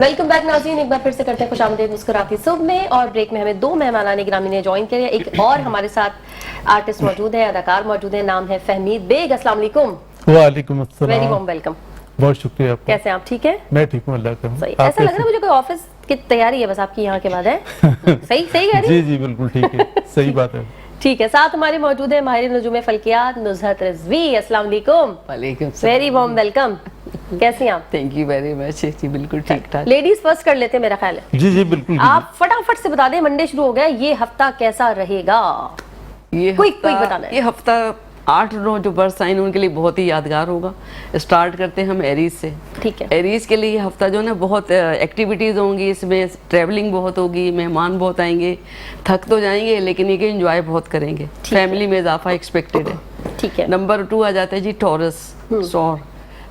Welcome back नाज़रीन, एक बार फिर से करते हैं खुशामदीद मुस्कुराती सुबह में। और ब्रेक में हमें दो मेहमानान गिरामी ने ज्वाइन किया। एक और हमारे साथ आर्टिस्ट मौजूद है, अदाकार मौजूद है, नाम है फहमीद बेग। अस्सलाम वालेकुम। वालेकुम अस्सलाम। Very warm welcome. बहुत शुक्रिया आपका। कैसे हैं आप? ठीक है, मैं ठीक हूँ, अल्लाह का। सही। ऐसा लग रहा है मुझे कोई ऑफिस की तैयारी है बस आपकी यहाँ के बाद है। सही सही कह रही जी जी बिल्कुल ठीक है, सही बात है। ठीक है, साथ हमारे मौजूद है माहिर नजूम फल्कियात नुज़हत रिजवी। अस्सलाम वालेकुम। वालेकुम वेरी वार्म वेलकम। कैसी हैं आप? थैंक यू वेरी मच जी, बिल्कुल ठीक ठाक। लेडीज फर्स्ट कर लेते हैं मेरा ख्याल है। जी जी बिल्कुल। आप फटाफट से बता दें, मंडे शुरू हो गया, ये हफ्ता कैसा रहेगा? ये क्विक बताना है। ये हफ्ता 8-9 जो बर्थ साइन उनके लिए बहुत ही यादगार होगा। स्टार्ट करते हैं हम एरीज से। ठीक है। एरीज के लिए ये हफ्ता जो है ना बहुत एक्टिविटीज़ होंगी, इसमें ट्रैवलिंग बहुत होगी, मेहमान बहुत आएंगे, थक तो जाएंगे लेकिन ये एंजॉय बहुत करेंगे। फैमिली में इजाफा एक्सपेक्टेड है। ठीक है। नंबर 2 आ जाता है जी टॉरस, सौर।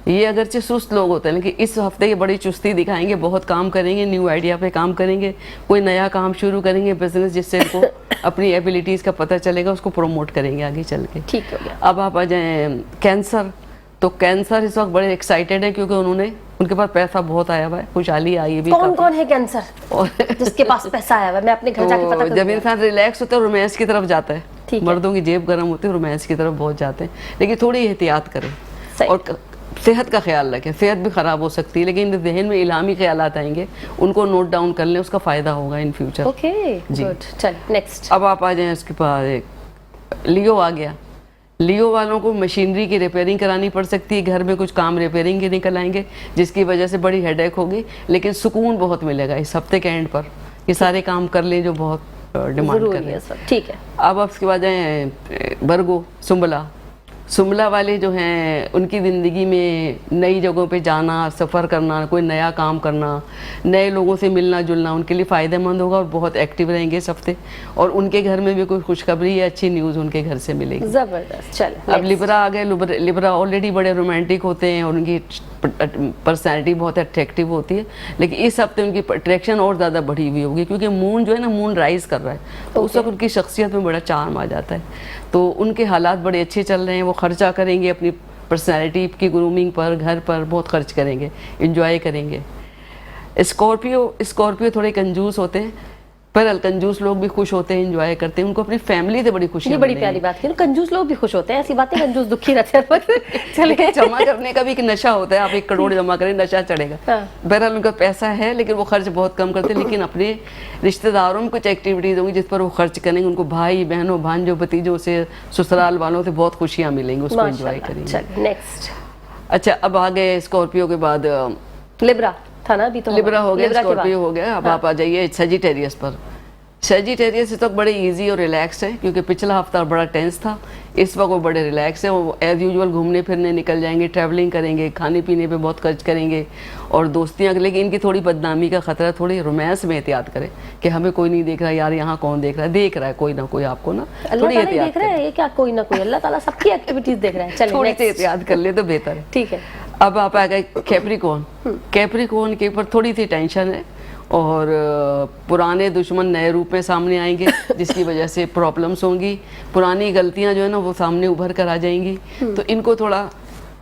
ये अगरचे सुस्त लोग होते हैं लेकिन इस हफ्ते ये बड़ी चुस्ती दिखाएंगे, बहुत काम करेंगे, न्यू आइडिया पे काम करेंगे, कोई नया काम शुरू करेंगे, बिजनेस जिससे इनको अपनी एबिलिटीज़ का पता चलेगा, उसको प्रमोट करेंगे आगे चल के। ठीक हो गया। अब आप आ जाएं कैंसर। तो कैंसर इस वक्त बड़े एक्साइटेड है क्योंकि उनके पास पैसा बहुत आया हुआ है, खुशहाली आई है भी। कौन कौन है कैंसर और जिसके पास पैसा आया हुआ है? मैं अपने घर जाके पता तो जब इंसान रिलैक्स होता है रोमांस की तरफ जाता है। ठीक है। मर्दों की जेब गर्म होती है, रोमांस की तरफ बहुत जाते हैं, लेकिन थोड़ी एहतियात करें सही। और सेहत का ख्याल रखें। सेहत भी ख़राब हो सकती है लेकिन जहन में इल्हामी ख्यालात आएंगे, उनको नोट डाउन कर लें, उसका फ़ायदा होगा इन फ्यूचर। Okay good. चल नेक्स्ट। अब आप आ जाएं उसके पास एक लियो आ गया। लियो वालों को मशीनरी की रिपेयरिंग करानी पड़ सकती है, घर में कुछ काम रिपेयरिंग के निकल आएंगे जिसकी वजह से बड़ी हेडेक होगी, लेकिन सुकून बहुत मिलेगा इस हफ्ते के एंड पर। ये सारे काम कर लें जो बहुत डिमांड कर रहे हैं। ठीक है। अब उसके बाद जाएँ बरगो, सुमला वाले जो हैं उनकी ज़िंदगी में नई जगहों पे जाना, सफ़र करना, कोई नया काम करना, नए लोगों से मिलना जुलना उनके लिए फ़ायदेमंद होगा और बहुत एक्टिव रहेंगे इस हफ्ते। और उनके घर में भी कोई खुशखबरी या अच्छी न्यूज़ उनके घर से मिलेगी। ज़बरदस्त। चल अब लिब्रा आ गए। लिब्रा ऑलरेडी बड़े रोमांटिक होते हैं और उनकी पर्सनैलिटी बहुत अट्रैक्टिव होती है, लेकिन इस हफ्ते उनकी अट्रैक्शन और ज़्यादा बढ़ी हुई होगी क्योंकि मून जो है ना, मून राइज कर रहा है, तो उस वक्त उनकी शख्सियत में बड़ा चार्म आ जाता है। तो उनके हालात बड़े अच्छे चल रहे हैं, वो खर्चा करेंगे अपनी पर्सनैलिटी की ग्रूमिंग पर, घर पर बहुत खर्च करेंगे, इंजॉय करेंगे। स्कॉर्पियो थोड़े कंजूस होते हैं, पर कंजूस लोग भी खुश होते हैं, एंजॉय करते हैं, उनको अपनी फैमिली से बड़ी खुशी। ये बड़ी प्यारी बात है, कंजूस लोग भी खुश होते हैं, ऐसी बातें कंजूस दुखी रहते हैं। चलिए, जमा करने का भी एक नशा होता है, आप 1 करोड़ जमा करें नशा चढ़ेगा। बहरहाल उनका पैसा है लेकिन वो खर्च बहुत कम करते हैं, लेकिन अपने रिश्तेदारों में कुछ एक्टिविटीज़ होंगी जिस पर वो खर्च करेंगे, उनको भाई बहनों भांजों भतीजों से, ससुराल वालों से बहुत खुशियाँ मिलेंगी, उसको एंजॉय करेंगे। नेक्स्ट। अच्छा, अब आ गए स्कॉर्पियो के बाद लिब्रा था ना, अभी तो लिब्रा हो गया, स्कॉर्पियो हो गया। अब आप आ जाइए सजिटेरियस पर। सजिटेरियस इस वक्त बड़े इजी और रिलैक्स है क्योंकि पिछला हफ्ता बड़ा टेंस था, इस वक्त वो बड़े रिलैक्स है। वो एज़ यूजुअल घूमने फिरने निकल जाएंगे, ट्रैवलिंग करेंगे, खाने पीने पे बहुत खर्च करेंगे और दोस्तियाँ। लेकिन इनकी थोड़ी बदनामी का खतरा, थोड़ी रोमांस में एहतियात करें कि हमें कोई नहीं देख रहा, यार यहाँ कौन देख रहा है? देख रहा है कोई ना कोई आपको ना, थोड़ी एहतियात देख रहा है। ये क्या कोई ना कोई? अल्लाह ताला सबकी एक्टिविटीज देख रहा है। चलिए थोड़ी सी एहतियात कर ले तो बेहतर है। ठीक है। अब आप आ गए कैप्रिकॉर्न। कैप्रिकॉर्न के ऊपर थोड़ी सी टेंशन है और पुराने दुश्मन नए रूप में सामने आएंगे जिसकी वजह से प्रॉब्लम्स होंगी, पुरानी गलतियां जो है ना वो सामने उभर कर आ जाएंगी। तो इनको थोड़ा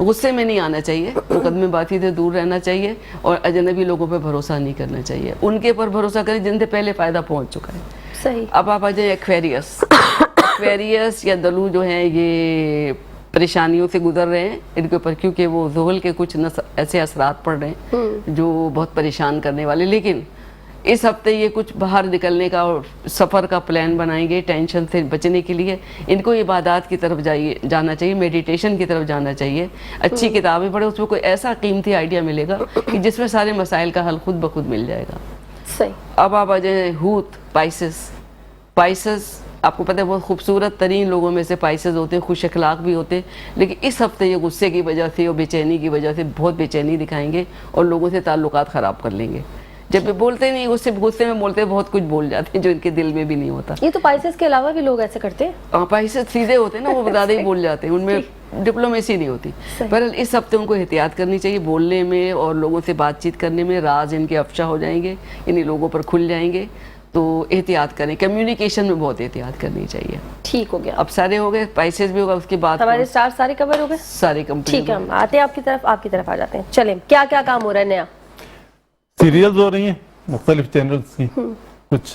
गुस्से में नहीं आना चाहिए, मुकदमेबाजी से दूर रहना चाहिए और अजनबी लोगों पे भरोसा नहीं करना चाहिए। उनके पर भरोसा करें जिनसे पहले फ़ायदा पहुंच चुका है। सही। अब आप आ जाए एक्वेरियस या दलू जो है ये परेशानियों से गुजर रहे हैं इनके ऊपर, क्योंकि वो ज़ोहल के कुछ ऐसे असरात पड़ रहे हैं जो बहुत परेशान करने वाले। लेकिन इस हफ्ते ये कुछ बाहर निकलने का और सफ़र का प्लान बनाएंगे टेंशन से बचने के लिए। इनको इबादत की तरफ जाना चाहिए, मेडिटेशन की तरफ जाना चाहिए, अच्छी किताबें पढ़े, उसमें कोई ऐसा कीमती आइडिया मिलेगा कि जिसमें सारे मसाइल का हल खुद ब खुद मिल जाएगा। सही। अब आप आ जाए हूत, पाइसेस। आपको पता है बहुत खूबसूरत तरीन लोगों में से पाइसेस होते हैं, खुश अखलाक भी होते हैं, लेकिन इस हफ्ते ये गुस्से की वजह से और बेचैनी की वजह से बहुत बेचैनी दिखाएंगे और लोगों से ताल्लुकात ख़राब कर लेंगे। जब भी बोलते नहीं, गुस्से में बोलते बहुत कुछ बोल जाते हैं जो इनके दिल में भी नहीं होता। ये तो पाइसेस के अलावा भी लोग ऐसे करते हैं। पाइसेस सीधे होते हैं ना, वो ज़्यादा ही बोल जाते हैं, उनमें डिप्लोमेसी नहीं होती। पर इस हफ्ते उनको एहतियात करनी चाहिए बोलने में और लोगों से बातचीत करने में, राज इनके अफशा हो जाएंगे, इन्हीं लोगों पर खुल जाएंगे, तो एहतियात करें, कम्युनिकेशन में बहुत एहतियात करनी चाहिए। ठीक हो गया। अब सारे हो गए, स्पाइसेस भी होगा, उसके बाद हमारे स्टार सारे कवर हो गए, सारे कंप्लीट। ठीक है, हम आते हैं आपकी तरफ आ जाते हैं। चलें, क्या क्या काम हो रहा है नया? सीरियल्स हो रही हैं मुख्तलिफ चैनल्स की, कुछ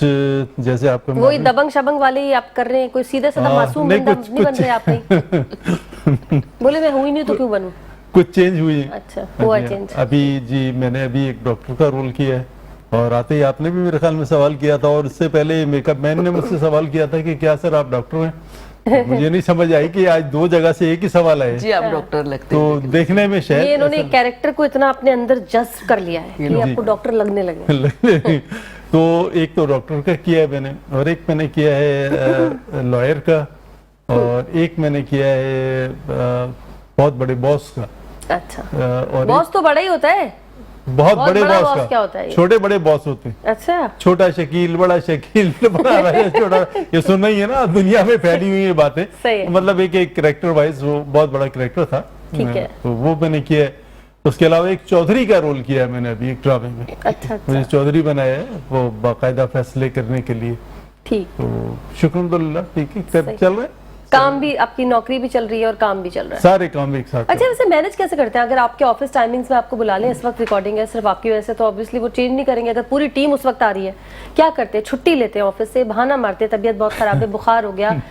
जैसे आपको वही दबंग शबंग वाले ही आप कर रहे हैं, कोई सीधा साधा मासूम नहीं, बंदा कुछ- नहीं बन कुछ- रहे आप नहीं? बोले मैं हुई नहीं तो क्यों बनूं? कुछ चेंज हुई है। अच्छा, हुआ हाँ जी, चेंज। अभी जी मैंने अभी एक डॉक्टर का रोल किया है, और आते ही आपने भी मेरे ख्याल में सवाल किया था, और इससे पहले मेकअप मैन ने मुझसे सवाल किया था कि क्या सर आप डॉक्टर हैं? मुझे नहीं समझ आई कि आज दो जगह से एक ही सवाल आए, जी आप डॉक्टर लगते तो हैं। देखने में शायद ये इन्होंने कैरेक्टर को इतना अपने अंदर जज्ब कर लिया है कि आपको डॉक्टर लगने लगे। तो एक तो डॉक्टर का किया है मैंने, और एक मैंने किया है लॉयर का, और एक मैंने किया है बहुत बड़े बॉस का। अच्छा, और बॉस तो बड़ा ही होता है। बहुत बड़े बड़ा बॉस बॉस का क्या होता है ये? छोटे बड़े बॉस होते हैं, अच्छा, छोटा शकील बड़ा शकील बड़ा राजा छोटा, ये सुनना ही है ना, दुनिया में फैली हुई ये बातें। सही है। मतलब एक कैरेक्टर वाइज वो बहुत बड़ा कैरेक्टर था। ठीक है। तो वो मैंने किया है। उसके अलावा एक चौधरी का रोल किया है मैंने अभी एक ड्रामे में। अच्छा, मुझे अच्छा, चौधरी बनाया है वो बाकायदा फैसले करने के लिए। ठीक। तो शुक्रिल्लाह, ठीक है, सही। चल रहा है, काम भी, आपकी नौकरी भी चल रही है और काम भी चल रहा है। सारे काम एक साथ। अच्छा, वैसे मैनेज कैसे करते हैं? अगर आपके ऑफिस टाइमिंग्स में आपको बुला लें, इस वक्त रिकॉर्डिंग है सिर्फ आपकी वजह से, तो ऑब्वियसली वो चेंज नहीं करेंगे। अगर पूरी टीम उस वक्त आ रही है, क्या करते हैं? छुट्टी लेते हैं ऑफिस से, बहाना मारते हैं, तबीयत बहुत खराब है, बुखार हो गया,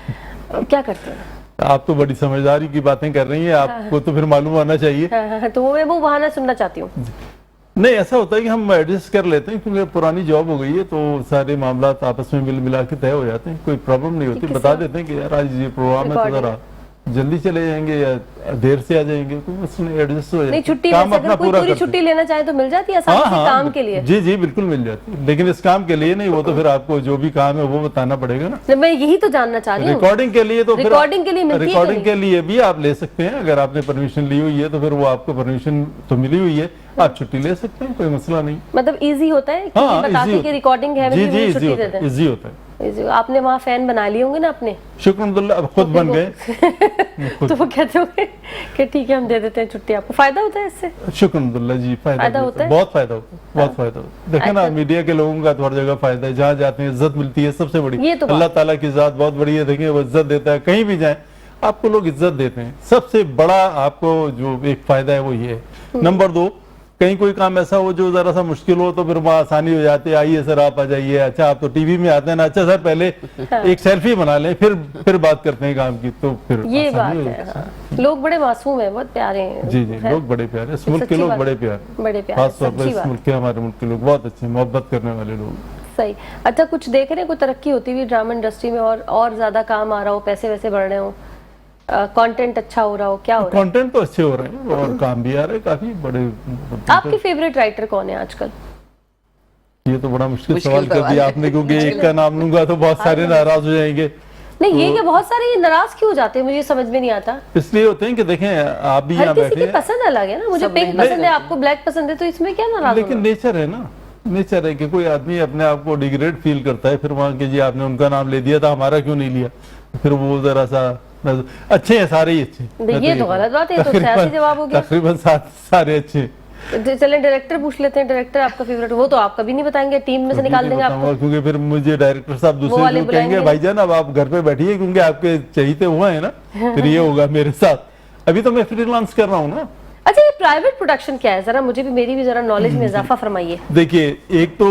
क्या करते हैं? आप तो बड़ी समझदारी की बातें कर रही हैं, आपको तो फिर मालूम होना चाहिए। हाँ, तो मैं वो बहाना सुनना चाहती हूँ। नहीं, ऐसा होता है कि हम एडजस्ट कर लेते हैं, क्योंकि पुरानी जॉब हो गई है तो सारे मामला आपस में मिल मिला के तय हो जाते हैं, कोई प्रॉब्लम नहीं होती। बता देते हैं कि यार आज ये प्रोग्राम है तो Recording जरा जल्दी चले जाएंगे या देर से आ जाएंगे, तो उसमें एडजस्ट हो जाएगा। नहीं, छुट्टी काम वैसे अपना अगर कोई पूरा पूरी करते हैं। छुट्टी लेना चाहे तो मिल जाती है आसानी हाँ से हाँ, काम के लिए? जी जी बिल्कुल मिल जाती है, लेकिन इस काम के लिए नहीं, वो तो फिर आपको जो भी काम है वो बताना पड़ेगा ना। तो मैं यही तो जानना चाह रही हूँ। रिकॉर्डिंग के लिए तो फिर रिकॉर्डिंग के लिए मिलती है कि रिकॉर्डिंग के लिए भी आप ले सकते हैं, अगर आपने परमिशन ली हुई है तो फिर वो आपको परमिशन तो मिली हुई है, आप छुट्टी ले सकते हैं, कोई मसला नहीं। मतलब इजी होता है कि हाँ, बताते easy कि रिकॉर्डिंग है, जी मुझे जी छुट्टी इजी दे होता दें। है, इजी होता है। Easy। आपने वहाँ फैन बना लिए होंगे ना अपने, शुक्रिया, अब खुद बन गए। तो वो कहते होंगे कि ठीक है हम दे देते हैं छुट्टी, आपको फायदा होता है इससे? शुक्रिया जी, फायदा फायदा भी होता है? बहुत फायदा होता है, बहुत फायदा होता है। देखे ना, मीडिया के लोगों का तो हर जगह फायदा है, जहाँ जाते हैं इज्जत मिलती है, सबसे बड़ी ये तो बात अल्लाह ताला की जात बहुत बड़ी है। देखिए वो इज्जत देता है, कहीं भी जाए आपको लोग इज्जत देते हैं। सबसे बड़ा आपको जो एक फायदा है वो ये है। नंबर 2, कहीं कोई काम ऐसा हो जो जरा सा मुश्किल हो तो फिर वहाँ आसानी हो जाती है, आइए सर आप आ जाइए, अच्छा आप तो टीवी में आते हैं ना, अच्छा सर पहले एक सेल्फी बना लें फिर बात करते हैं काम की, तो फिर ये बात आसानी हो है। जाती हाँ। लोग बड़े मासूम हैं, बहुत प्यारे हैं। जी जी, लोग बड़े प्यारे, इस मुल्क के सच्ची लोग बात। बड़े प्यारे, बड़े प्यारे, खास तौर पर सच्ची इस बात। मुल्क के, हमारे मुल्क के लोग बहुत अच्छे, मोहब्बत करने वाले लोग। सही। अच्छा, कुछ देख रहे हैं कोई तरक्की होती हुई ड्रामा इंडस्ट्री में, और ज्यादा काम आ रहा हो, पैसे वैसे बढ़ रहे हो, कंटेंट अच्छा हो रहा हो, क्या हो रहा है? कंटेंट तो अच्छे हो रहे हैं और काम भी आ रहे हैं काफी बड़े। आपके फेवरेट राइटर कौन है आजकल? ये तो बड़ा मुश्किल मुश्किल सवाल कर सवाल दिया है। आपने, क्योंकि एक का नाम लूंगा तो बहुत सारे नाराज हो जाएंगे। नहीं, ये क्या बहुत सारे नाराज क्यों हो जाते हैं, मुझे समझ में नहीं आता। इसलिए होते हैं कि देखें आप भी हर यहाँ किसी बैठे की हैं, पसंद अलग है ना, मुझे सब पिंक नहीं पसंद है, आपको ब्लैक पसंद है, तो इसमें क्या नाराज लेकिन होना? नेचर है ना, नेचर है कि कोई आदमी अपने आप को डिग्रेड फील करता है, फिर वहाँ के जी आपने उनका नाम ले दिया था, हमारा क्यों नहीं लिया, फिर वो जरा सा अच्छे हैं, सारे ही अच्छे। ये तो गलत बात है, ये तो सियासी जवाब हो गया। तकरीबन सारे अच्छे। चले डायरेक्टर पूछ लेते हैं, डायरेक्टर आपका फेवरेट? वो तो आप कभी नहीं बताएंगे, टीम में से निकाल देंगे आपको। बताऊंगा, क्योंकि फिर मुझे डायरेक्टर साहब दूसरे वाले लोग कहेंगे बुलाएंगे। भाईजान अब आप घर पे बैठिए, क्योंकि आपके चहीते हुए हैं ना, फिर ये होगा मेरे साथ। अभी तो मैं फ्रीलांस कर रहा हूँ ना। अच्छा, ये प्राइवेट प्रोडक्शन क्या है? जरा मुझे भी, मेरी भी जरा नॉलेज में इजाफा फरमाइए। देखिए, एक तो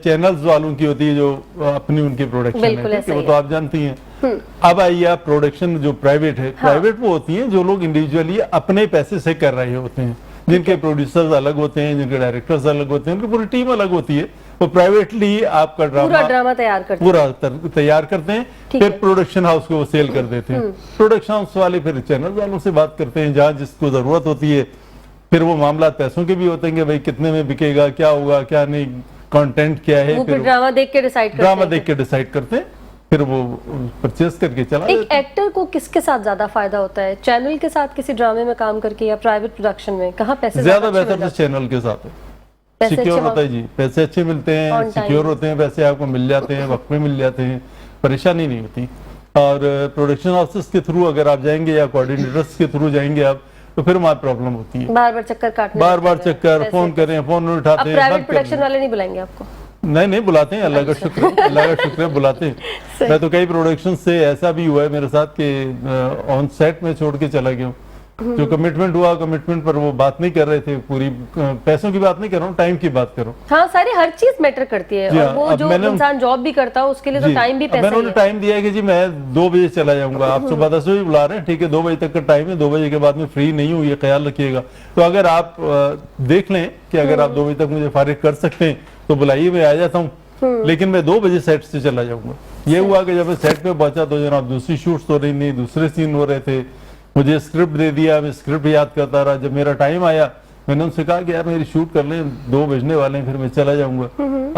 चैनल्स वालों की होती है जो अपनी उनकी प्रोडक्शन बिल्कुल है, ऐसा वो ही तो है। आप जानती हैं। अब आइए आप प्रोडक्शन जो प्राइवेट है, प्राइवेट वो होती हैं जो लोग इंडिविजुअली अपने पैसे से कर रहे होते हैं, जिनके प्रोड्यूसर्स अलग होते हैं, जिनके डायरेक्टर्स अलग होते हैं, उनकी पूरी टीम अलग होती है। वो प्राइवेटली आपका पूरा ड्रामा तैयार करते हैं। पूरा तैयार करते हैं, ठीक फिर है। प्रोडक्शन हाउस को वो सेल कर देते हैं। प्रोडक्शन हाउस वाले फिर चैनल वालों से बात करते हैं, जहाँ जिसको जरूरत होती है। फिर वो मामला पैसों के भी होते हैं कि भाई कितने में बिकेगा, क्या होगा, क्या नहीं, कंटेंट क्या है, वो फिर फिर ड्रामा देख के डिसाइड करते ड्रामा हैं। देख के डिसाइड करते हैं, फिर वो परचेस करके चला एक देते हैं। एक्टर को किसके साथ ज्यादा फायदा होता है, चैनल के साथ किसी ड्रामे में काम करके या प्राइवेट प्रोडक्शन में? कहाँ पैसे ज्यादा अच्छे बेहतर मिल तो चैनल के साथ है, पैसे सिक्योर अच्छे होता है जी, पैसे अच्छे मिलते हैं, On time। सिक्योर होते हैं, पैसे आपको मिल जाते हैं, वक्त में मिल जाते हैं, परेशानी नहीं होती। और प्रोडक्शन हाउसेस के थ्रू अगर आप जाएंगे या कोऑर्डिनेटर्स के थ्रू जाएंगे आप, तो फिर वहाँ प्रॉब्लम होती है, बार बार चक्कर काटने बार बार लगते हैं, चक्कर, पैसे। फोन करें, फोन नहीं अब उठाते हैं, प्राइवेट बंद कर प्रोडक्शन दें। वाले नहीं बुलाएंगे आपको? नहीं बुलाते हैं, अल्लाह का शुक्र है, अल्लाह का शुक्र है, बुलाते हैं। मैं तो कई प्रोडक्शन से ऐसा भी हुआ है मेरे साथ कि ऑन सेट में छोड़ के चला गया हूँ, जो कमिटमेंट हुआ, कमिटमेंट पर वो बात नहीं कर रहे थे पूरी, पैसों की बात नहीं कर रहा हूँ, टाइम की बात कर रहा हूँ। हाँ, सारी हर चीज मैटर करती है। जी और हाँ, वो अब जो मैंने- इंसान जॉब भी करता हो उसके लिए तो जी, टाइम भी अब पैसा मैंने ही उन्हें है। टाइम दिया है कि जी मैं 2 बजे चला जाऊंगा, आप सुबह 10 बजे बुला रहे हैं, ठीक है 2 बजे तक का टाइम है, 2 बजे के बाद में फ्री नहीं हूँ, ये ख्याल रखिएगा। तो अगर आप देख लें कि अगर आप 2 बजे तक मुझे फारिग कर सकते हैं तो बुलाइए, मैं आ जाता हूँ, लेकिन मैं 2 बजे सेट से चला जाऊंगा। ये हुआ कि जब मैं सेट पे पहुंचा तो जनाब दूसरी शूट्स हो रही नहीं, दूसरे सीन हो रहे थे, मुझे स्क्रिप्ट दे दिया, मैं स्क्रिप्ट याद करता रहा। जब मेरा टाइम आया मैंने उनसे कहा कि यार मेरी शूट कर लें, 2 बजने वाले हैं, फिर मैं चला जाऊंगा,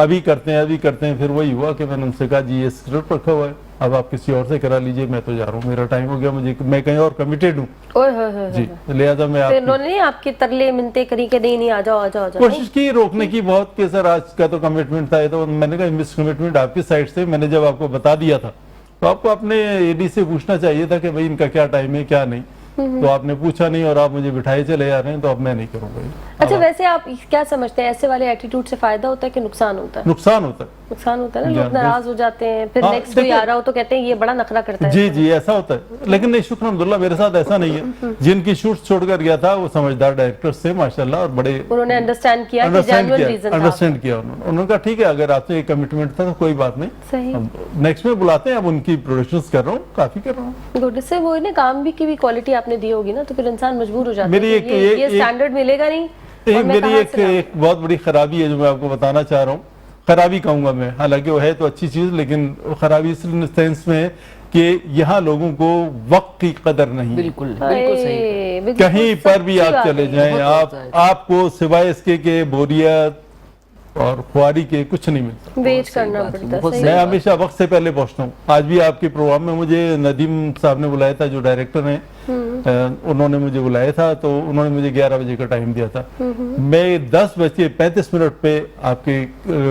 अभी करते हैं अभी करते हैं। फिर वही हुआ कि मैंने उनसे कहा जी ये स्क्रिप्ट रखा हुआ है, अब आप किसी और से करा लीजिए, मैं तो जा रहा हूँ, मेरा टाइम हो गया, मुझे मैं कहीं और कमिटेड हूँ ओए होए होए जी, होए। लिहाजा मैं फिर आपकी उन्होंने नहीं आपकी तरले मिनते करी कि नहीं नहीं आ जाओ आ जाओ आ जाओ? कोशिश की रोकने की बहुत कि सर आज का तो कमिटमेंट था, ये तो मैंने कहा मिस कमिटमेंट आपकी साइड से, मैंने जब आपको बता दिया था तो आपको अपने एडी से पूछना चाहिए था कि भाई इनका क्या टाइम है क्या नहीं, तो आपने पूछा नहीं और आप मुझे बिठाए चले जा रहे हैं, तो अब मैं नहीं करूंगा ये। अच्छा, वैसे आप क्या समझते हैं, ऐसे वाले एटीट्यूड से फायदा होता है कि नुकसान होता है? नुकसान होता है नुकसान होता है ना, जी, लोग नाराज हो जाते हैं, फिर हाँ, नेक्स्ट कोई देखिए- आ रहा हो तो कहते हैं ये बड़ा नखरा करता है। जी जी ऐसा होता है, लेकिन नहीं शुक्र अल्हम्दुलिल्लाह मेरे साथ ऐसा नहीं है। जिनकी शूट छोड़कर गया था वो समझदार डायरेक्टर्स थे माशाल्लाह, और बड़े उन्होंने अंडरस्टैंड किया कि अंडरस्टैंड जेन्युइन किया, रीजन था। अंडरस्टैंड किया उन्होंने कहा ठीक है अगर आपसे एक कमिटमेंट था तो कोई बात नहीं, सही, नेक्स्ट में बुलाते हैं, अब उनकी प्रोडक्शंस कर रहा हूँ, काफी कर रहा हूँ। गुड। इससे वो ना काम भी की भी क्वालिटी आपने दी होगी ना, तो फिर इंसान मजबूर हो जाता है मेरी कि एक- ये एक- स्टैंडर्ड मिलेगा नहीं और मैं मेरी कहाँ एक से लाऊं? एक बहुत बड़ी खराबी है जो मैं आपको बताना चाह रहा हूँ, खराबी कहूंगा मैं, हालांकि वो है तो अच्छी चीज, लेकिन वो खराबी इस सेंस में है कि यहाँ लोगों को वक्त की कदर नहीं है। बिल्कुल बिल्कुल सही। अरे, बिल्कुल कहीं पर भी सच्ची आप बात चले है। जाएं, बहुत आप होता है। आपको सिवाय इसके के बोरियत और खुआरी के कुछ नहीं मिलता। वेट सही करना बात है, पड़ता है। बहुत सही मैं बात। हमेशा वक्त से पहले पहुंचता हूँ। आज भी आपके प्रोग्राम में मुझे नदीम साहब ने बुलाया था, जो डायरेक्टर हैं, उन्होंने मुझे बुलाया था, तो उन्होंने मुझे 11 बजे का टाइम दिया था। मैं 10:35 पे आपके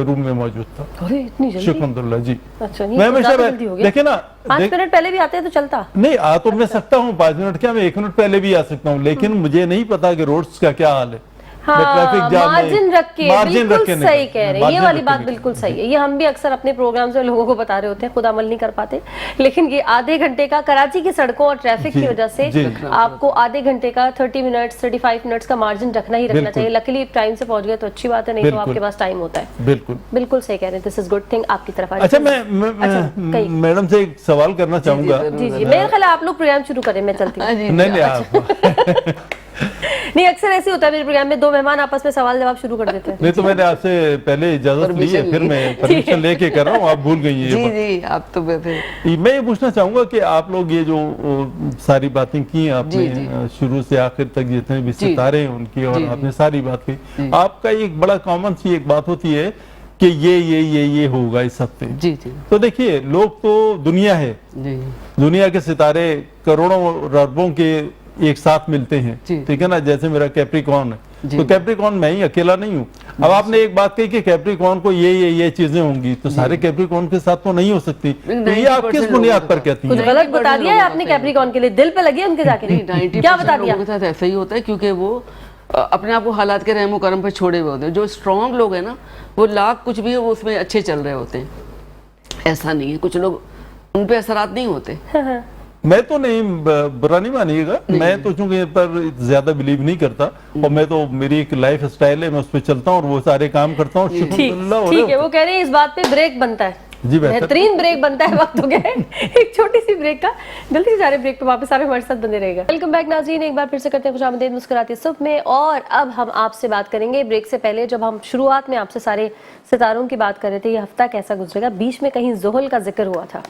रूम में मौजूद था। अरे इतनी जल्दी? शुक्र जी। अच्छा, मैं नहीं तो हमेशा ज्यादा जल्दी हो गया। देखिए ना 5 मिनट पहले भी आते हैं तो चलता। नहीं आ तो मैं सकता हूँ 5 मिनट क्या, मैं 1 मिनट पहले भी आ सकता हूँ, लेकिन मुझे नहीं पता कि रोड्स का क्या हाल है। मैं हाँ, ट्रैफिक जाम में- मार्जिन रख के, मार्जिन बिल्कुल रख के सही निकल- कह रहे हैं, ये मार्जिन वाली रख के बात निकल- बिल्कुल सही है। ये हम भी अक्सर अपने प्रोग्राम में लोगों को बता रहे होते हैं, खुद अमल नहीं कर पाते, लेकिन ये आधे घंटे का कराची की सड़कों और ट्रैफिक जी, की वजह से जी। आपको आधे घंटे का 30 मिनट्स 35 मिनट्स का मार्जिन रखना ही रखना बिल्कुल। चाहिए। लकीली टाइम से पहुंच गए तो अच्छी बात है, नहीं तो बिल्कुल। आपके पास टाइम होता है। बिल्कुल। बिल्कुल सही कह रहे हैं, दिस इज गुड थिंग आपकी तरफ आ अच्छा जाइए। मैं कहीं। मैडम से एक सवाल करना चाहूंगा। जी जी, मेरे ख्याल है आप लोग प्रोग्राम शुरू करें, मैं चलती हूँ। हाँ जी, नहीं नहीं आप नहीं, अक्सर ऐसे होता है मेरे प्रोग्राम में, 2 मेहमान आपस में सवाल जवाब शुरू कर देते हैं। नहीं तो मैंने आपसे पहले इजाजत ली है, Permission फिर ली। मैं परमिशन लेके कर रहा हूँ, आप भूल गई हैं जी ये बात। जी, आप तो वैसे मैं ये पूछना चाहूंगा कि आप लोग ये जो सारी बातें की आपने, जी, जी। शुरू से आखिर तक जितने भी जी। सितारे हैं उनकी, और जी, जी। आपने सारी बात की, जी। आपका एक बड़ा कॉमन सी एक बात होती है कि ये होगा इस हफ्ते। जी जी तो देखिए लोग तो दुनिया है, जी दुनिया के सितारे करोड़ों अरबों के एक साथ मिलते हैं, जी। ठीक है ना, जैसे मेरा कैप्रिकॉर्न है, जी। तो कैप्रिकॉर्न मैं ही अकेला नहीं हूँ। अब आपने एक बात कही कि कैप्रिकॉर्न को ये चीजें होंगी, तो सारे कैप्रिकॉर्न के साथ तो नहीं हो सकती, तो ये आप किस 90% बुनियाद लोगों पर का। कहती कुछ हैं? गलत बता दिया है 90% आपने लोगों का कैप्रिकॉर्न के लिए, दिल पे लगी है उनके जाके? नहीं, 90% क्या बता दिया? लोगों के साथ ऐसा ही होता है, क्योंकि वो अपने आप को हालात के रहमो करम पर छोड़े हुए होते हैं। जो स्ट्रांग लोग हैं ना, वो लाख कुछ भी है वो उसमें अच्छे चल रहे होते हैं। ऐसा नहीं है, कुछ लोग उन पे असरात नहीं होते। मैं तो नहीं, बुरा नहीं मानिएगा, मैं तो चूंकि इस पर ज्यादा बिलीव नहीं करता, और मैं तो मेरी एक लाइफ स्टाइल है, मैं उस पर चलता हूँ और वो सारे काम करता हूँ, शुक्रिल्लाह हो रहे ठीक है, वो कह रहे हैं इस बात पे ब्रेक बनता है। जी, बेहतर। बेहतरीन ब्रेक बनता है, वक्त हो गया है एक छोटी सी ब्रेक का। जल्दी से जा रहे ब्रेक पे, वापस आ रहे हमारे साथ बने रहेगा। वेलकम बैक नाज़रीन, एक बार फिर से करते हैं खुशामदीद मुस्कुराती सुबह में। और अब हम आपसे बात करेंगे ब्रेक से पहले, जब हम शुरुआत में आपसे सारे सितारों की बात कर रहे थे, ये हफ्ता कैसा गुजरेगा, बीच में कहीं ज़ोहल का जिक्र हुआ था,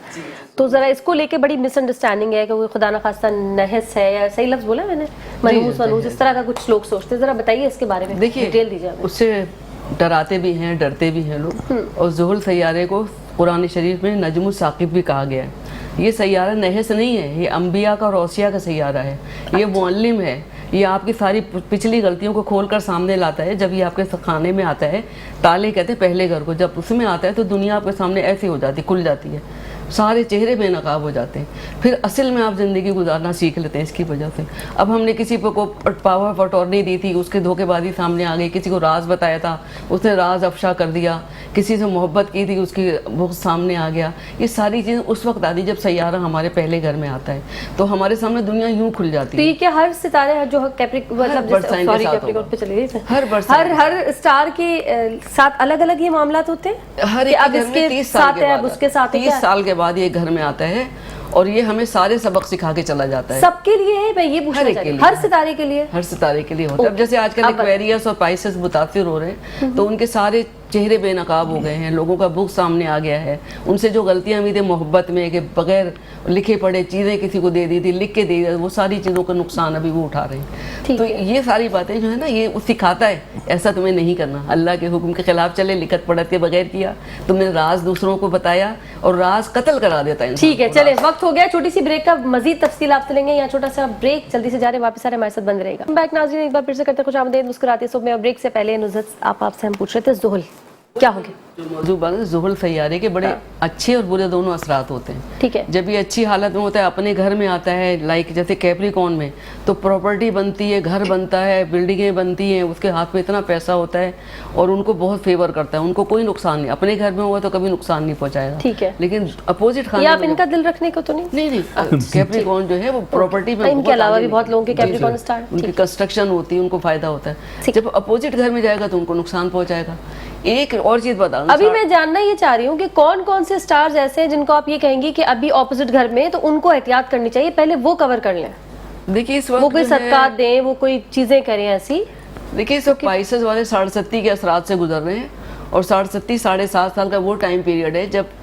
तो जरा इसको लेके बड़ी मिसअंडरस्टैंडिंग है कि वो खुदा न खास्ता नहस है, या सही लफ्ज बोला मैंने, मनहूस वनूस, इस तरह का कुछ लोग सोचते हैं। जरा बताइए इसके बारे में, देखिए, डिटेल दीजिए हमें। उससे डराते भी हैं, डरते भी हैं लोग। और ज़ुहल सैयारे को कुरान शरीफ में नजमुल साकिब भी कहा गया है। ये सैयारा नहस नहीं है, ये अंबिया का और औसिया का सैयारा है। ये मुअल्लिम है, ये आपकी सारी पिछली गलतियों को खोलकर सामने लाता है। जब ये आपके खाने में आता है, ताले कहते हैं पहले घर को, जब उसमें आता है तो दुनिया आपके सामने ऐसी हो जाती, खुल जाती है, सारे चेहरे बेनकाब हो जाते हैं। फिर असल में आप ज़िंदगी गुजारना सीख लेते हैं इसकी वजह से। अब हमने किसी को पावर ऑफ अटॉर्नी दी थी, उसके धोखेबाजी सामने आ गई, किसी को राज बताया था, उसने राज अफशा कर दिया, کسی سے محبت کی تھی اس کی بغض سامنے آ گیا. یہ ساری چیزیں اس وقت آتی جب سیارہ ہمارے پہلے گھر میں آتا ہے, تو ہمارے سامنے دنیا یوں کھل جاتی تو ہے. یہ کیا ہر ستارے جو مطلب برڈ سائن کے ساتھ کیپریکارن پہ چلے گئے ہر برڈ سائن ہر اسٹار کے ساتھ الگ الگ یہ معاملات ہوتے ہیں, ہر کہ ایک اب گھر اس میں کے 30 سال ساتھ کے ہے, اب بعد اس کے ساتھ ہے, 30 سال کے بعد یہ گھر میں آتا ہے, اور یہ ہمیں سارے سبق سکھا کے چلا جاتا ہے. سب کے لیے ہے, میں یہ پوچھنا چاہ رہی ہوں, ہر ستارے کے لیے, ہر ستارے کے لیے ہوتا ہے. اب جیسے آج کل ایکویریس اور پائسس متاثر ہو رہے ہیں, تو ان کے سارے چہرے بے نقاب ہو گئے ہیں, لوگوں کا بغض سامنے آ گیا ہے. ان سے جو غلطیاں ہوئی تھی محبت میں کہ بغیر لکھے پڑھے چیزیں کسی کو دے دی تھی, لکھ کے دے دی, وہ ساری چیزوں کا نقصان ابھی وہ اٹھا رہے ہیں. تو یہ ساری باتیں جو ہے نا, یہ سکھاتا ہے ایسا تمہیں نہیں کرنا, اللہ کے حکم کے خلاف چلے, لکھت پڑھت کے بغیر کیا, تم نے راز دوسروں کو بتایا, اور راز قتل کرا دیتا ہے. ٹھیک ہے, چلے وقت ہو گیا, چھوٹی سی بریک کا مزید تفصیل آپ سے لیں گے. یہاں چھوٹا سا بریک, جلدی سے جا رہے ہیں, واپس آ رہے ہیں, ہمارے ساتھ بند رہے گا. بیک ناظرین, ایک بار پھر سے کرتے خوش آمدید مسکراتے صبح میں. بریک سے پہلے نزہت آپ سے ہم پوچھ رہے تھے زحل کیا ہو گیا. جو موضوع بات ہے, زحل سیارے کے بڑے اچھے اور برے دونوں اثرات ہوتے ہیں. ٹھیک ہے, جب یہ اچھی حالت میں ہوتا ہے, اپنے گھر میں آتا ہے, لائک جیسے کیپریکارن میں, تو پراپرٹی بنتی ہے, گھر بنتا ہے, بلڈنگیں بنتی ہیں, اس کے ہاتھ میں اتنا پیسہ ہوتا ہے, اور ان کو بہت فیور کرتا ہے, ان کو کوئی نقصان نہیں. اپنے گھر میں ہوا تو کبھی نقصان نہیں پہنچائے گا. ٹھیک ہے, لیکن اپوزٹ یہ آپ ان کا دل رکھنے کو تو نہیں. نہیں, کیپریکارن جو ہے وہ پراپرٹی میں, ان کے علاوہ بھی بہت لوگوں کے کیپریکارن اسٹار, ان کی کنسٹرکشن ہوتی ہے, ان کو فائدہ ہوتا ہے. جب اپوزٹ گھر میں جائے گا تو ان کو نقصان پہنچائے گا. ایک اور چیز بتاؤں, ابھی میں جاننا یہ چاہ رہی ہوں کہ کون کون سے سٹارز ایسے ہیں جن کو آپ یہ کہیں گی کہ ابھی اپوزٹ گھر میں, تو ان کو احتیاط کرنی چاہیے, پہلے وہ کور کر لیں. دیکھیے اس وقت وہ کوئی صدقات دیں, وہ کوئی چیزیں کریں ایسی. دیکھیے اس وقت پائسس والے 67 کے اثرات سے گزر رہے ہیں, اور 67 7.5 سال کا وہ ٹائم پیریڈ ہے جب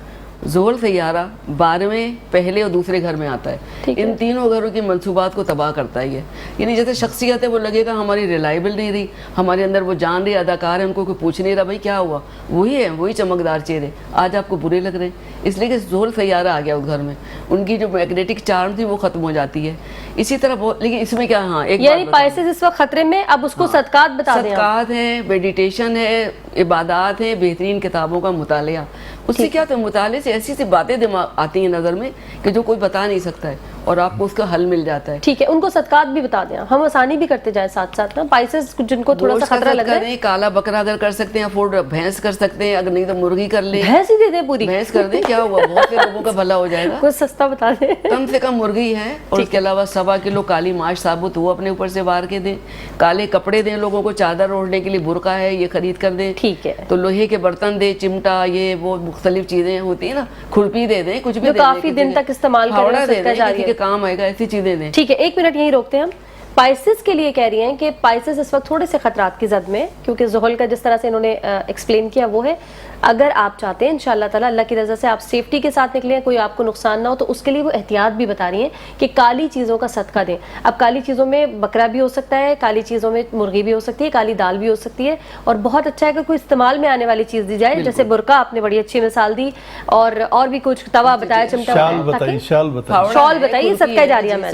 زحل سیارہ 12ویں پہلے اور دوسرے گھر میں آتا ہے. ان تینوں گھروں کی منصوبات کو تباہ کرتا ہے یہ. یعنی جیسے شخصیت ہے وہ لگے گا ہماری ریلائبل نہیں رہی, ہمارے اندر وہ جان رہی اداکار ہے, ان کو کوئی پوچھ نہیں رہا بھائی کیا ہوا, وہی ہے, وہی چمکدار چہرے, آج آپ کو برے لگ رہے ہیں, اس لیے کہ زحل سیارہ آ گیا اس گھر میں, ان کی جو میگنیٹک چارم تھی وہ ختم ہو جاتی ہے. اسی طرح بہت, لیکن اس میں کیا, ہاں ایک یعنی پائسس اس وقت خطرے میں, اب اس کو صدقات بتا دیں. صدقات ہیں, میڈیٹیشن ہے, عبادات ہیں, بہترین کتابوں کا مطالعہ. اس سے کیا, تو مطالعے سے ایسی سی باتیں دماغ آتی ہیں نظر میں کہ جو کوئی بتا نہیں سکتا ہے, اور آپ کو اس کا حل مل جاتا ہے. ٹھیک ہے, ان کو صدقات بھی بتا دیں, ہم آسانی بھی کرتے جائیں ساتھ ساتھ نا. پائسس جن کو تھوڑا سا خطرہ لگ رہا ہے, کالا بکرا اگر کر سکتے ہیں افورڈ, بھینس کر سکتے ہیں, اگر نہیں تو مرغی کر لیں, بھینس ہی دے دیں پوری, بھینس کر دیں, کیا ہوا, بہت سے لوگوں کا بھلا ہو جائے گا. کوئی سستا بتا دیں, کم سے کم مرغی ہے, اور اس کے علاوہ 1.25 کلو کالی ماش ثابت وہ اپنے اوپر سے وار کے دیں. کالے کپڑے دیں لوگوں کو, چادر اوڑھنے کے لیے برقع ہے یہ خرید کر دیں. ٹھیک ہے, تو لوہے کے برتن دیں, چمٹا, یہ وہ مختلف چیزیں ہوتی ہیں نا, کھرپی دے دیں, کچھ بھی جو کافی دن تک استعمال کریں, صدقہ جاری کے کام آئے گا, ایسی چیزیں دیں. ٹھیک ہے, 1 منٹ یہیں روکتے ہیں ہم. پائسس کے لیے کہہ رہی ہیں کہ پائسس اس وقت تھوڑے سے خطرات کی زد میں, کیونکہ زحل کا جس طرح سے انہوں نے ایکسپلین کیا وہ ہے. اگر آپ چاہتے ہیں انشاءاللہ تعالیٰ اللہ کی رضا سے آپ سیفٹی کے ساتھ نکلیں, کوئی آپ کو نقصان نہ ہو, تو اس کے لیے وہ احتیاط بھی بتا رہی ہیں کہ کالی چیزوں کا صدقہ دیں. اب کالی چیزوں میں بکرا بھی ہو سکتا ہے, کالی چیزوں میں مرغی بھی ہو سکتی ہے, کالی دال بھی ہو سکتی ہے, اور بہت اچھا ہے کہ کوئی استعمال میں آنے والی چیز دی جائے, جیسے برقع آپ نے بڑی اچھی مثال دی, اور بھی کچھ توا بتایا, چمٹا شال شال بتائیے, صدقہ جاریہ میں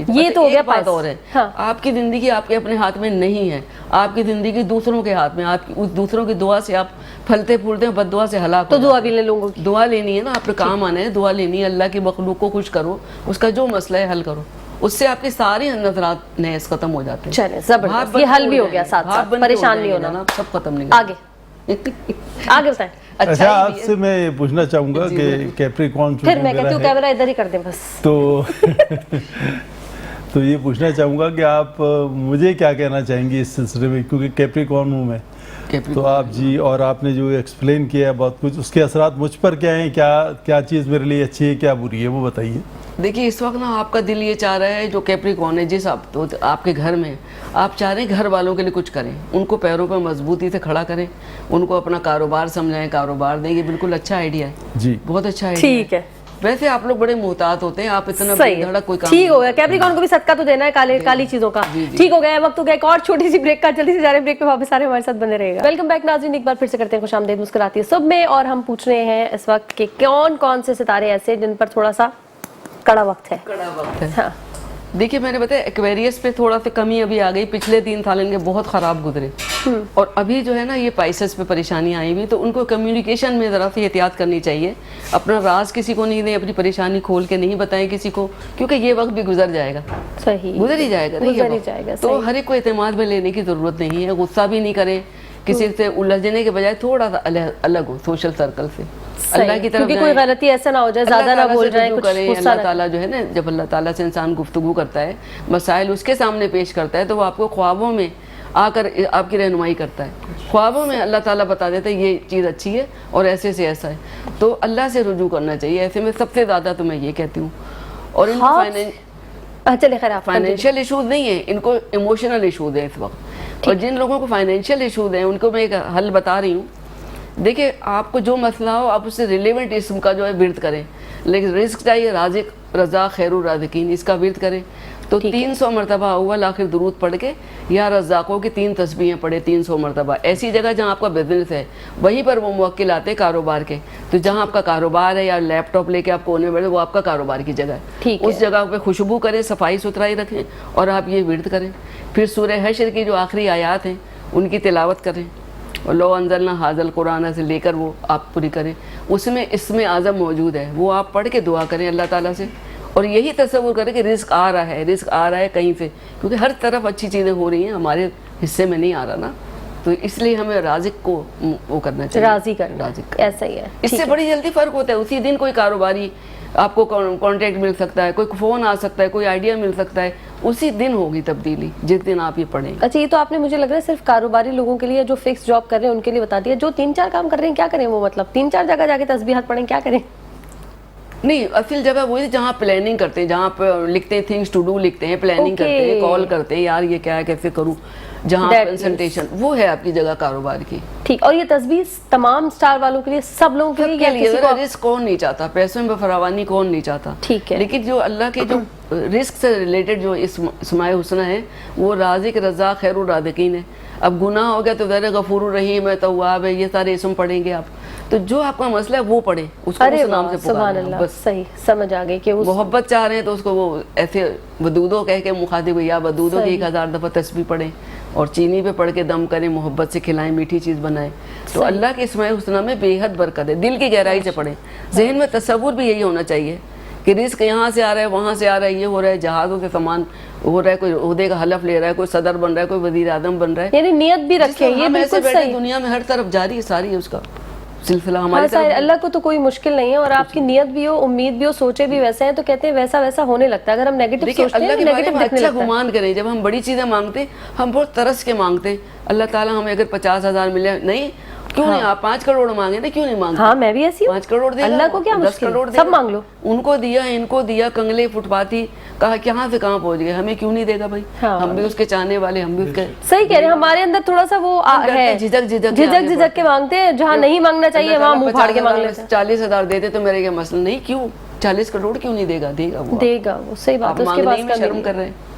یہ تو ہو گیا. بات اور ہے, آپ کی زندگی آپ کے اپنے ہاتھ میں نہیں ہے, آپ کی زندگی دوسروں کے ہاتھ میں, آپ کی دوسروں کی دعا سے آپ پھلتے پھولتے ہیں, بد دعا سے ہلاک. تو دعا بھی لے لوں گی, دعا لینی ہے نا, آپ کے کام آنا ہے, دعا لینی ہے, اللہ کی مخلوق کو خوش کرو, اس کا جو مسئلہ ہے حل کرو, اس سے آپ کے سارے نظرات نیز ختم ہو جاتے ہیں. چلیں زبردست, یہ حل بھی ہو گیا, ساتھ ساتھ پریشان نہیں ہونا, سب ختم نہیں. آگے آگے بتائیں. اچھا, آپ سے میں پوچھنا چاہوں گا کہ کیپریکارن, پھر میں کہتی ہوں کیمرہ ادھر ہی کر دیں بس. تو یہ پوچھنا چاہوں گا کہ آپ مجھے کیا کہنا چاہیں گے اس سلسلے میں, کیونکہ کیپریکارن ہوں میں, تو آپ جی, اور آپ نے جو ایکسپلین کیا ہے بہت کچھ, اس کے اثرات مجھ پر کیا ہیں, کیا چیز میرے لیے اچھی ہے, کیا بری ہے, وہ بتائیے. دیکھیے اس وقت نا آپ کا دل یہ چاہ رہا ہے, جو کیپریکارن ہے جس آپ کے گھر میں, آپ چاہ رہے ہیں گھر والوں کے لیے کچھ کریں, ان کو پیروں پہ مضبوطی سے کھڑا کریں, ان کو اپنا کاروبار سمجھائیں, کاروبار دیں. یہ بالکل اچھا آئیڈیا ہے جی, بہت اچھا آئیڈیا. ٹھیک ہے, ویسے آپ لوگ بڑے محتاط ہوتے ہیں, آپ اتنا دھڑک کوئی کام. ٹھیک ہو گیا, کیپریکارن کو بھی صدقہ تو دینا ہے کالی چیزوں کا. ٹھیک ہو گیا, وقت ہو گیا ایک اور چھوٹی سی بریک کا, جلدی سے جا رہے ہیں بریک پہ, واپس آ رہے ہیں, ہمارے ساتھ بنے رہے گا. ویلکم بیک ناظرین, ایک بار پھر سے کرتے ہیں خوش آمدید مسکراتی ہے صبح میں, اور ہم پوچھ رہے ہیں اس وقت کہ کون سے ستارے ایسے جن پر تھوڑا سا کڑا وقت ہے. ہاں دیکھیے, میں نے بتایا ایکویریس پہ تھوڑا سا کمی ابھی آ گئی, پچھلے 3 سال ان کے بہت خراب گزرے, اور ابھی جو ہے نا یہ پائسس پہ پریشانی آئی ہوئی, تو ان کو کمیونیکیشن میں ذرا سی احتیاط کرنی چاہیے. اپنا راز کسی کو نہیں دیں, اپنی پریشانی کھول کے نہیں بتائیں کسی کو, کیونکہ یہ وقت بھی گزر جائے گا. صحیح, گزر ہی جائے گا, تو ہر ایک کو اعتماد میں لینے کی ضرورت نہیں ہے. غصہ بھی نہیں کریں, किसी से उलझने के बजाय थोड़ा सा अलग हो सोशल सर्कल से, अल्लाह की तरफ क्योंकि कोई गलती ऐसा ना हो जाए, ज्यादा ना बोल जाए, कुछ गुस्सा अल्लाह ना। ताला जो है ना, जब अल्लाह ताला से इंसान गुफ्तगू करता है, मसाइल उसके सामने पेश करता है, तो वो आपको ख्वाबों में आकर आपकी रहनुमाई करता है। ख्वाबों में अल्लाह ताला बता देता है ये चीज़ अच्छी है और ऐसे से ऐसा है, तो अल्लाह से रुजू करना चाहिए। ऐसे में सबसे ज़्यादा तो मैं ये कहती हूँ। और इनको चलिए खैर, आप फाइनेंशियल इशूज़ नहीं है, इनको इमोशनल इशूज़ है इस वक्त। और जिन लोगों को फाइनेंशियल इशूज़ हैं उनको मैं एक हल बता रही हूँ। देखिए, आपको जो मसला हो आप उससे रिलेवेंट इसम का जो है विर्द करें, लेकिन रिस्क चाहिए राज़िक रज़ा खैरुर राज़िकीन, इसका विर्द करें। तो 300 मरतबा अव्वल आखिर दुरूद पढ़ के या रज़ाकों की 3 तस्बीहें पढ़े 300 मरतबा। ऐसी जगह जहाँ आपका बिजनेस है वहीं पर वो मुवक्किल आते हैं कारोबार के, तो जहाँ आपका कारोबार है या लैपटॉप लेके आप कोने में बैठे, वो आपका कारोबार की जगह है। उस जगह पे खुशबू करें, सफाई सुथराई रखें और आप ये विर्द करें। फिर सूरह हश्र की जो आखिरी आयात हैं उनकी तिलावत करें, और लो अंज़लना हाज़ल कुरान से लेकर वो आप पूरी करें। उसमें इसमें आज़म मौजूद है, वो आप पढ़ के दुआ करें अल्लाह ताला से। और यही तसव्वुर करें कि रिस्क आ रहा है, रिस्क आ रहा है कहीं से, क्योंकि हर तरफ अच्छी चीज़ें हो रही हैं, हमारे हिस्से में नहीं आ रहा ना, तो इसलिए हमें राज़िक को वो करना चाहिए, राज़ी करना, ऐसा ही है। इससे बड़ी जल्दी फ़र्क होता है। उसी दिन कोई कारोबारी आपको कॉन्टैक्ट मिल सकता है, कोई फ़ोन आ सकता है, कोई आइडिया मिल सकता है, उसी दिन होगी तब्दीली जिस दिन आप ये पढ़ें। अच्छा, ये तो आपने मुझे लग रहा है सिर्फ कारोबारी लोगों के लिए, जो फिक्स जॉब कर रहे हैं उनके लिए बता दिया। जो 3-4 काम कर रहे हैं क्या करें? वो मतलब 3-4 जगह जाके तस्बीहात पढ़ें, क्या करें? नहीं, असल जगह वही जहाँ प्लानिंग करते हैं, जहाँ पर लिखते हैं थिंग्स टू डू, लिखते हैं, प्लानिंग करते हैं, कॉल करते हैं यार ये क्या है, कैसे करूँ, जहाँ कंसल्टेशन, वो है आपकी जगह कारोबार की। ठीक। और ये तस्बीह तमाम स्टार वालों के लिए, सब लोगों के लिए? रिस्क कौन नहीं चाहता, पैसों में फरावानी कौन नहीं चाहता। ठीक है। लेकिन जो अल्लाह के जो रिस्क से रिलेटेड जो इस्माए हुस्ना है, वो राज़िक रज़ा खैरुर राज़िकीन है। अब गुनाह हो गया तो ज़रा गफूर रहीम है, तव्वाब है, ये सारे इसम पढ़ेंगे आप। तो जो आपका मसला है वो पढ़े, उसको उस नाम से पुकारें। बस सही समझ आ गई कि मोहब्बत चाह रहे हैं तो उसको वो ऐसे वदूदो कह के मुखातिब या वदूदो की 1000 दफ़ा तस्बीह पढ़ें और चीनी पे पढ़ के दम करें, मोहब्बत से खिलाएं, मीठी चीज़ बनाएं। तो अल्लाह के इस्माए हुस्ना में बेहद बरकत है। दिल की गहराई से पढ़ें, जहन में तसव्वुर भी यही होना चाहिए कि रिस्क यहाँ से आ रहा है, वहाँ से आ रहा है, ये हो रहा है, जहाज़ों से सामान हो रहा है, कोई ओहदे का हलफ ले रहा है, कोई सदर बन रहा है, कोई वज़ीर आज़म बन रहा है, यानी नियत भी रखें। ये बिल्कुल सही। दुनिया में हर तरफ जारी है सारी उसका सिलसिला हमारे तरफ। अल्लाह को तो कोई मुश्किल नहीं है, और आपकी नियत भी हो, उम्मीद भी हो, सोचे भी वैसे हैं, तो कहते हैं वैसा वैसा होने लगता है। अगर हम नेगेटिव सोचते हैं, अल्लाह के बारे में अच्छा लगता है। गुमान करें। जब हम बड़ी चीज़ें मांगते हैं हम बहुत तरस के मांगते हैं, अल्लाह ताला हमें अगर 50,000 मिले, नहीं क्यों नहीं, आप 5 करोड़ मांगे ना, क्यों नहीं मांगते? हाँ, मैं भी ऐसी हूँ। 5 करोड़ देगा, अल्लाह को क्या 10 मुश्किल, करोड़ सब मांग लो। उनको दिया, इनको दिया, कंगले फुटपाती, कहा कहाँ से कहाँ पहुंच गए, हमें क्यों नहीं देगा भाई? हम भी उसके चाहने वाले, हम भी उसके। सही कह रहे हैं, हमारे अंदर थोड़ा सा वो है, झिझक के मांगते हैं, जहाँ नहीं मांगना चाहिए वहाँ मुंह फाड़ के मांग लेते हैं। 40,000 देते तो मेरे क्या मसला नहीं, क्यों 40 करोड़ क्यों नहीं देगा? देगा वो, देगा वो, सही बात है। उसके पास शर्म कर रहे हैं।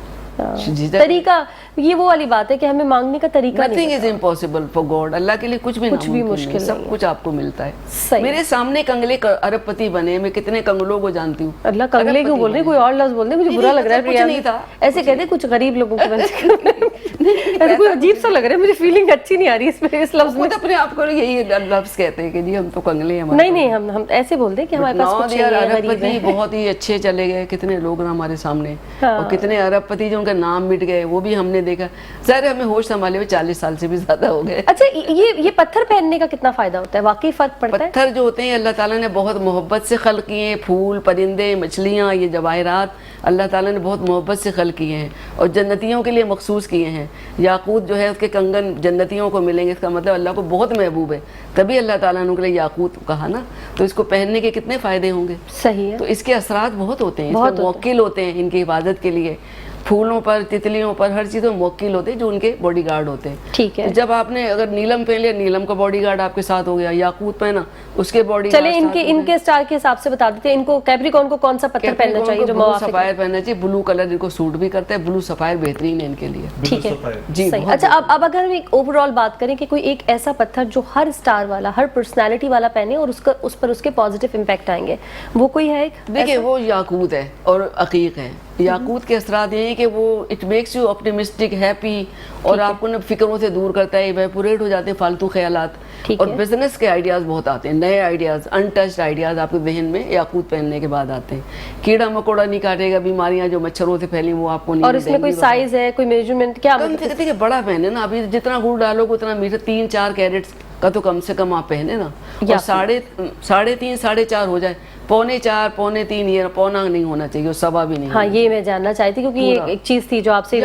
तरीका, ये वो वाली बात है कि हमें मांगने का तरीका nothing is impossible for God. Allah के लिए कुछ भी मुश्किल, सब कुछ आपको मिलता है। मेरे सामने कंगले अरबपति बने, मैं कितने कंगलों को जानती हूँ। अल्लाह, कंगले क्यों बोल रहे, कोई और लफ्ज बोल रहे, मुझे बुरा लग रहा है। कुछ नहीं था, ऐसे कहते कुछ गरीब लोगों को ऐसे कोई अजीब सा लग रहा है, मुझे फीलिंग अच्छी नहीं आ रही इस लफ्ज में। अपने आप को यही लफ्ज कहते हैं कि जी हम तो कंगले हैं। नहीं, हम ऐसे बोलते हैं कि हमारे पास कुछ अरबपति बहुत ही अच्छे चले गए, कितने लोग ना हमारे सामने, और कितने अरबपति जो उनका नाम मिट गए वो भी हमने देखा। ज़ाहिर हमें होश संभाले हुए 40 साल से भी ज्यादा हो गए। अच्छा, ये पत्थर पहनने का कितना फायदा होता है? वाकई फर्क पड़ता है? पत्थर जो होते हैं अल्लाह ताला ने बहुत मोहब्बत से खल्क किए हैं। फूल, परिंदे, मछलियाँ, ये जवाहरात अल्लाह ताला ने बहुत मोहब्बत से खल्क किए हैं और जन्नतियों के लिए मखसूस किए हैं। याकूत जो है उसके कंगन जन्नतियों को मिलेंगे, इसका मतलब अल्लाह को बहुत महबूब है, तभी अल्लाह ताला ने उनके लिए याकूत कहा ना। तो इसको पहनने के कितने फ़ायदे होंगे? सही है। तो इसके असरात बहुत होते हैं, इसमें मुवक्किल होते हैं इनकी हिफाजत के लिए। फूलों पर, तितलियों पर, हर चीज़ में मुवक्किल होते हैं जो उनके बॉडीगार्ड होते हैं। ठीक है। तो जब आपने अगर नीलम पहन लिया, नीलम का बॉडीगार्ड आपके साथ हो गया, याकूत पहना उसके बॉडीगार्ड। चलिए इनके स्टार के हिसाब से बता देते हैं, इनको कैप्रिकॉर्न को कौन सा पत्थर पहनना चाहिए? जो ब्लू सफायर पहनना चाहिए। ब्लू कलर इनको सूट भी करता है, ब्लू सफायर बेहतरीन है इनके लिए। ठीक है जी। अच्छा, अब अगर हम एक ओवरऑल बात करें कि कोई एक ऐसा पत्थर जो हर स्टार वाला, हर पर्सनैलिटी वाला पहने और उस पर उसके पॉजिटिव इम्पैक्ट आएंगे, वो कोई है? देखिए वो याकूत है और अकीक है। याकूत के असरात ये हैं کہ وہ it makes you optimistic happy اور آپ کو نا فکروں سے دور کرتا ہے, ایویپوریٹ ہو جاتے ہیں فالتو خیالات. اور بزنس کے آئیڈیاز بہت آتے ہیں, نئے آئیڈیاز, انٹچڈ آئیڈیاز آپ کے ذہن میں یاقوت پہننے کے بعد آتے ہیں. کیڑا مکوڑا نہیں کاٹے گا, بیماریاں جو مچھروں سے پھیلی وہ آپ کو نہیں. اور اس میں کوئی سائز ہے, کوئی میجرمنٹ کیا؟ کم سے کم بڑا پہنے نا, ابھی جتنا گڑ ڈالو اتنا میٹر 3-4 کیرٹس کا تو کم سے کم آپ پہنے نا, اور 3.5 4.5 ہو جائے, 4.25 3.5 یہ پونا نہیں ہونا چاہیے, سوا بھی نہیں. ہاں یہ میں جاننا چاہتی کیونکہ یہ ایک چیز تھی جو آپ سے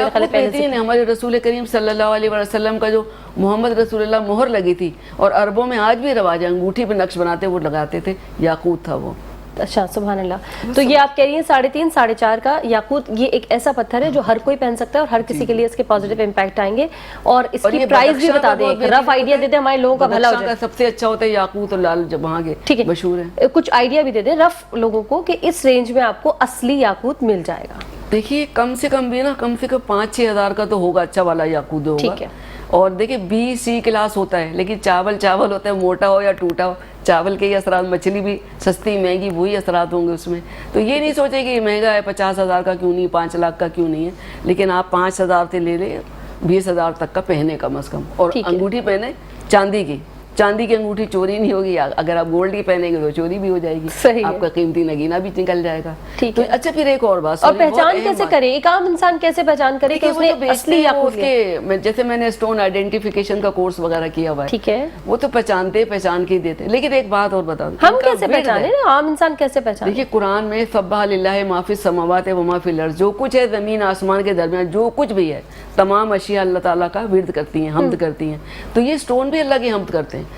ہمارے رسول کریم صلی اللہ علیہ وسلم کا جو محمد رسول اللہ مہر لگی تھی, اور عربوں میں آج بھی رواج ہے, انگوٹھی پہ نقش بناتے وہ لگاتے تھے, یاقوت تھا وہ. اچھا سبحان اللہ. تو یہ آپ کہہ رہی ہیں 3.5 4.5 کا یاقوت, یہ ایک ایسا پتھر ہے جو ہر کوئی پہن سکتا ہے اور ہر کسی کے لیے اس کے پازیٹیو امپیکٹ آئیں گے. اور اس کی پرائز بھی بتا دیں, رف آئیڈیا دے دیں ہمارے لوگوں کا بھلا ہو جائے. سب سے اچھا ہوتا ہے یاقوت اور لال وہاں کے مشہور ہیں. کچھ آئیڈیا بھی دے دیں رف لوگوں کو کہ اس رینج میں آپ کو اصلی یاقوت مل جائے گا. دیکھیے کم سے کم بھی نا, کم سے کم 5-6 ہزار کا تو ہوگا اچھا والا یاقوت ہوگا. ٹھیک ہے. اور دیکھیں BC کلاس ہوتا ہے, لیکن چاول ہوتا ہے, موٹا ہو یا ٹوٹا ہو, چاول کے ہی اثرات, مچھلی بھی سستی مہنگی وہی اثرات ہوں گے اس میں. تو یہ نہیں سوچے کہ یہ مہنگا ہے 50,000 کا کیوں نہیں, 5 لاکھ کا کیوں نہیں ہے, لیکن آپ 5,000 سے لے لیں 20,000 تک کا پہنے کم از کم. اور انگوٹھی پہنے چاندی کی انگوٹھی چوری نہیں ہوگی, اگر آپ گولڈ کی پہنیں گے تو چوری بھی ہو جائے گی, آپ کا قیمتی نگینہ بھی نکل جائے گا. تو اچھا پھر ایک اور بات, اور پہچان کیسے کرے ایک عام انسان, کیسے پہچان کرے کہ اس نے اصلی یاقوت کے, جیسے میں نے اسٹون آئیڈینٹیفیکیشن کا کورس وغیرہ کیا ہوا ہے, ٹھیک ہے, وہ تو پہچان کے دیتے. لیکن ایک بات اور بتا دوں, ہم کیسے پہچانے, عام انسان کیسے پہچانے؟ دیکھیے قرآن میں سبح للہ ما فی السماوات و ما فی الارض, جو کچھ ہے زمین آسمان کے درمیان جو کچھ بھی ہے, تمام اشیاء اللہ تعالیٰ کا ورد کرتی ہیں, حمد کرتی ہیں. تو یہ اسٹون بھی اللہ کی حمد کرتے ہیں.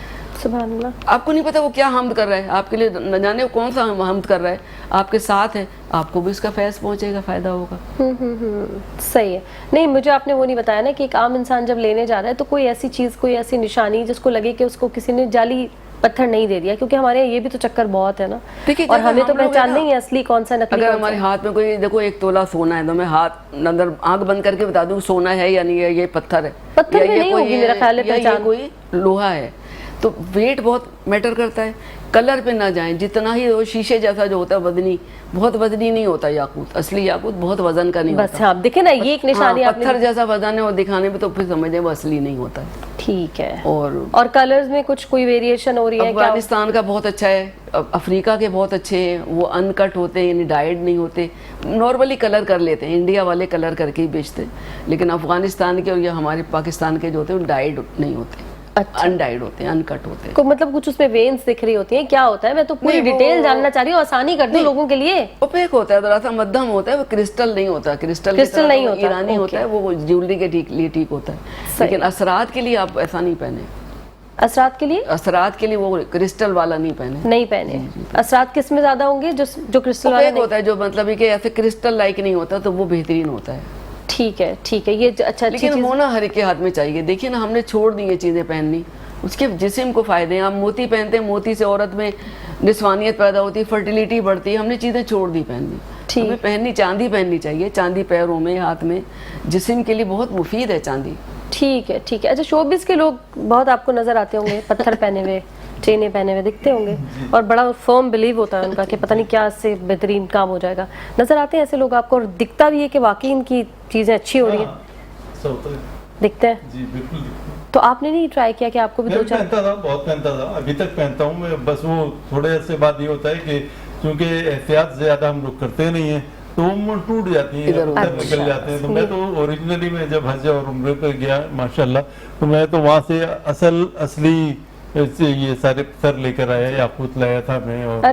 سبحان اللہ. آپ کو نہیں پتا وہ کیا حمد کر رہا ہے, آپ کے لیے نہ جانے وہ کون سا حمد کر رہا ہے, آپ کے ساتھ ہے, آپ کو بھی اس کا فیض پہنچے گا, فائدہ ہوگا. صحیح ہے. نہیں مجھے آپ نے وہ نہیں بتایا نا کہ ایک عام انسان جب لینے جا رہا ہے تو کوئی ایسی چیز, کوئی ایسی نشانی جس کو لگے کہ اس کو کسی نے جعلی پتھر نہیں دے دیا, کیونکہ ہمارے یہ بھی تو چکر بہت ہے نا, اور ہمیں تو پہچان نہیں ہے اصلی کون سا نکلی. اگر ہمارے ہاتھ میں کوئی دیکھو 1 تولہ سونا ہے تو میں آنکھ بند کر کے بتا دوں سونا ہے یا نہیں ہے, یہ پتھر ہے, پتھر میں نہیں ہوگی میرا خیال ہے پہچان, کوئی لوہا ہے. تو ویٹ بہت میٹر کرتا ہے. کلر پہ نہ جائیں, جتنا ہی وہ شیشے جیسا جو ہوتا ہے وزنی, بہت وزنی نہیں ہوتا یاقوت, اصلی یاقوت بہت وزن کا نہیں ہوتا. بس ہاں دیکھیں نا یہ ایک نشانی, پتھر جیسا وزن ہے اور دکھانے میں تو پھر سمجھیں وہ اصلی نہیں ہوتا ہے. ٹھیک ہے. اور کلرز میں کچھ کوئی ویریشن ہو رہی ہے؟ افغانستان کا بہت اچھا ہے, افریقہ کے بہت اچھے ہیں, وہ ان کٹ ہوتے ہیں, یعنی ڈائیڈ نہیں ہوتے, نارملی کلر کر لیتے ہیں. انڈیا والے کلر کر کے ہی بیچتے ہیں, لیکن افغانستان کے اور یا ہمارے پاکستان کے جو ہوتے ہیں وہ ڈائیڈ نہیں ہوتے, انڈائیڈ ہوتے ہیں, ان کٹ ہوتے ہیں. مطلب کچھ اس میں وینز دکھ رہی ہوتی ہیں, کیا ہوتا ہے؟ میں تو پوری ڈیٹیل جاننا چاہ رہی ہوں, آسانی کر دوں لوگوں کے لیے. اوپیک ہوتا ہے, ذرا سا مدھم ہوتا ہے, وہ کرسٹل نہیں ہوتا, کرسٹل نہیں ہوتا, ایرانی ہوتا ہے, وہ جیولری کے لیے ٹھیک ہوتا ہے. لیکن اثرات کے لیے آپ ایسا نہیں پہنے. اثرات کے لیے وہ کرسٹل والا نہیں پہنے. اثرات کس میں زیادہ ہوں گے؟ جو کرسٹل والا ہوتا ہے, جو مطلب کہ ایسے کرسٹل لائک نہیں ہوتا, تو وہ بہترین ہوتا ہے. ٹھیک ہے, یہ اچھا. لیکن ہونا ہر ایک کے ہاتھ میں چاہیے. دیکھیے نا, ہم نے چھوڑ دی یہ چیزیں پہننی, اس کے جسم کو فائدے ہیں. آپ موتی پہنتے ہیں, موتی سے عورت میں نسوانیت پیدا ہوتی ہے, فرٹیلیٹی بڑھتی ہے. ہم نے چیزیں چھوڑ دی پہننی. ہمیں پہننی چاندی پہننی چاہیے, چاندی پیروں میں, ہاتھ میں, جسم کے لیے بہت مفید ہے چاندی. ٹھیک ہے. اچھا شوبز کے لوگ بہت آپ کو نظر آتے ہوں گے, پتھر پہنے ہوئے, چینیں پہنے ہوئے دکھتے ہوں گے, اور بڑا فرم بلیو ہوتا ہے ان کا کہ پتہ نہیں کیا اس سے بہترین کام ہو جائے گا. نظر آتے ہیں ایسے لوگ آپ کو, اور دکھتا بھی ہے کہ واقعی ان کی چیزیں اچھی ہو رہی ہیں, دکھتے ہیں؟ جی بالکل. تو آپ نے نہیں ٹرائی کیا کہ آپ کو بھی 2-4؟ پہنتا تھا, بہت پہنتا تھا, ابھی تک پہنتا ہوں میں. بس وہ تھوڑے سے بات یہ ہوتا ہے کہ چونکہ احتیاط زیادہ ہم لوگ کرتے نہیں ہیں تو وہ ٹوٹ جاتی ہیں, نکل جاتے ہیں. تو میں تو اوریجنلی میں جب حج اور عمرے پہ گیا ماشاءاللہ, تو میں تو وہاں سے اصلی یہ سارے پتھر لے کر آیا, یاقوت لایا تھا میں, اور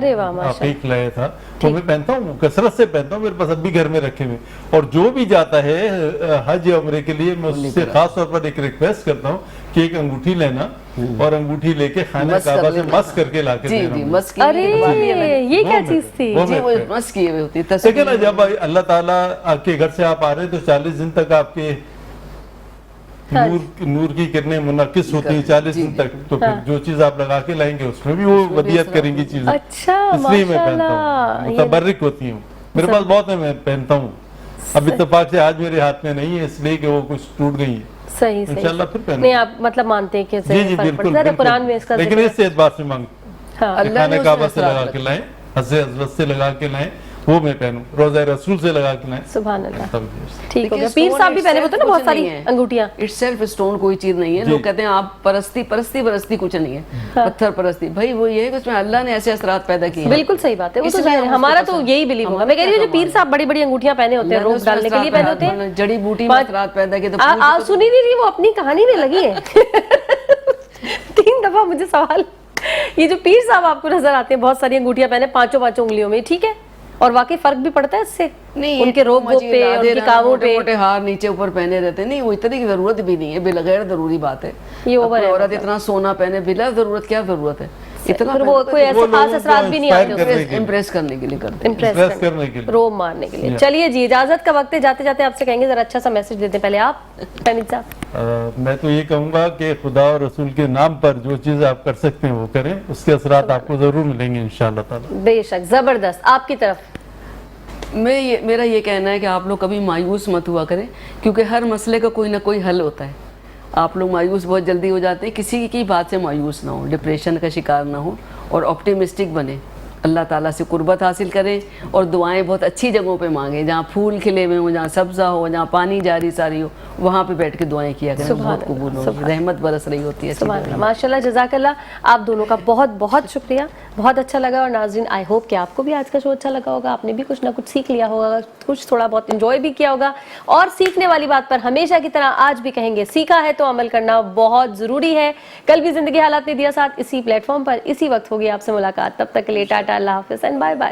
عقیق لایا تھا. تو میں پہنتا ہوں, کثرت سے پہنتا ہوں, میرے پاس اب بھی گھر میں رکھے ہوئے. اور جو بھی جاتا ہے حج یا عمرے کے لیے, میں اس سے خاص طور پر ایک ریکویسٹ کرتا ہوں کہ ایک انگوٹھی لینا, اور انگوٹھی لے کے خانہ کعبہ سے مس کر کے لا کے دینا. ارے یہ کیا چیز تھی؟ مس کی ہوئی ہوتی ہے. لیکن جب اللہ تعالیٰ آپ کے گھر سے آپ آ رہے ہیں تو 40 دن تک آپ کے نور کی کرنیں منعکس ہوتی ہیں 40 دن تک. تو پھر جو چیز آپ لگا کے لائیں گے اس میں بھی وہ ودیعت کریں گی چیزیں. اچھا, اس لیے میں پہنتا ہوں, متبرک ہوتی ہوں. میرے پاس بہت ہے, میں پہنتا ہوں. اب اتفاق سے آج میرے ہاتھ میں نہیں ہے, اس لیے کہ وہ کچھ ٹوٹ گئی ہے. صحیح. انشاءاللہ پھر پہنیں. نہیں آپ مطلب مانتے ہیں کہ جی بالکل, قرآن میں اس کا لیکن اس سے اعتبار سے مانگ خانہ کعبہ سے لگا کے لائیں, حضرت سے لگا کے لائیں, वो मैं पहनूं, रोज़ा रसूल से लगा के लाएं सुभान अल्लाह, तब ठीक हो गया। देखिए, पीर stone साहब भी पहने होते हैं ना बहुत कुछ सारी नहीं है। अंगूठियां। इट्स सेल्फ स्टोन कोई चीज नहीं है। लोग कहते हैं आप परस्ती कुछ नहीं है, पत्थर परस्ती, भाई वो ये है कि उसमें अल्लाह ने ऐसे असरात पैदा किए हैं। बिल्कुल सही बात है, वो तो इसलिए जाहिर है, हम हमारा उसको तो पसंद- यही बिलीव होगा। हमारा मैं कह रही हूँ क्या जो पीर कमाल साहब बड़ी बड़ी अंगूठियां पहने होते हैं, अल्लाह ने रोज उसमें डालने के लिए असरात पहने होते हैं। मतलब जड़ी बूटी में असरात पैदा किए, तो आप सुनी नहीं रही, वो अपनी कहानी में लगी है। 3 दफा मुझे सवाल, ये जो पीर साहब आपको नजर आते हैं बहुत सारी अंगूठियां पहने, पांचों उंगलियों में, ठीक है, और वाकई फर्क भी पड़ता है इससे, नहीं, उनके रोग पे, उनकी कामों पे। मोटे हार नीचे ऊपर पहने रहते हैं, नहीं वो इतनी की जरूरत भी नहीं है, बिलगैर जरूरी बात है। ये अब ओवर कोई है औरत मतलब। इतना सोना पहने बिला जरूरत, क्या जरूरत है इतना फिर वो कोई ऐसे वो खास लोगों असरात को भी नहीं inspire आते करने उससे, के लिए। इम्प्रेस करने के लिए करते हैं। इम्प्रेस Impress करने के लिए। रोब मारने के लिए। चलिए जी, इजाजत का वक्त है, जाते जाते आपसे कहेंगे जरा अच्छा सा मैसेज देते हैं पहले आप तमीज साहब। मैं तो ये कहूँगा कि खुदा और रसूल के नाम पर जो चीज़ आप कर सकते हैं वो करें, उसके असरात आपको ज़रूर मिलेंगे इंशाअल्लाह ताला। बेशक, जबरदस्त। आपकी तरफ मेरा ये कहना है कि आप लोग कभी मायूस मत हुआ करें, क्योंकि हर मसले का कोई ना कोई हल होता है। आप लोग मायूस बहुत जल्दी हो जाते हैं, किसी की बात से मायूस ना हो, डिप्रेशन का शिकार ना हो और ऑप्टिमिस्टिक बने, अल्लाह ताला से कुर्बत हासिल करें और दुआएं बहुत अच्छी जगहों पे मांगें, जहाँ फूल खिले हुए हो, जहाँ सब्जा हो, जहाँ पानी जारी सारी हो, वहाँ पे बैठ के दुआएं किया करें, बहुत कबूल हो, रहमत बरस रही होती है। सुभान अल्लाह, माशाल्लाह, जज़ाकल्लाह। आप दोनों का बहुत बहुत शुक्रिया, बहुत अच्छा लगा। और नाज़रीन, आई होप कि आपको भी आज का शो अच्छा लगा होगा, आपने भी कुछ ना कुछ सीख लिया होगा, कुछ थोड़ा बहुत एंजॉय भी किया होगा। और सीखने वाली बात पर हमेशा की तरह आज भी कहेंगे, सीखा है तो अमल करना बहुत ज़रूरी है। कल भी ज़िंदगी हालात ने दिया साथ, इसी प्लेटफॉर्म पर इसी वक्त होगी आपसे मुलाकात। तब तक के लिए टाटा, अल्लाह हाफ़िज़ एंड बाय बाय।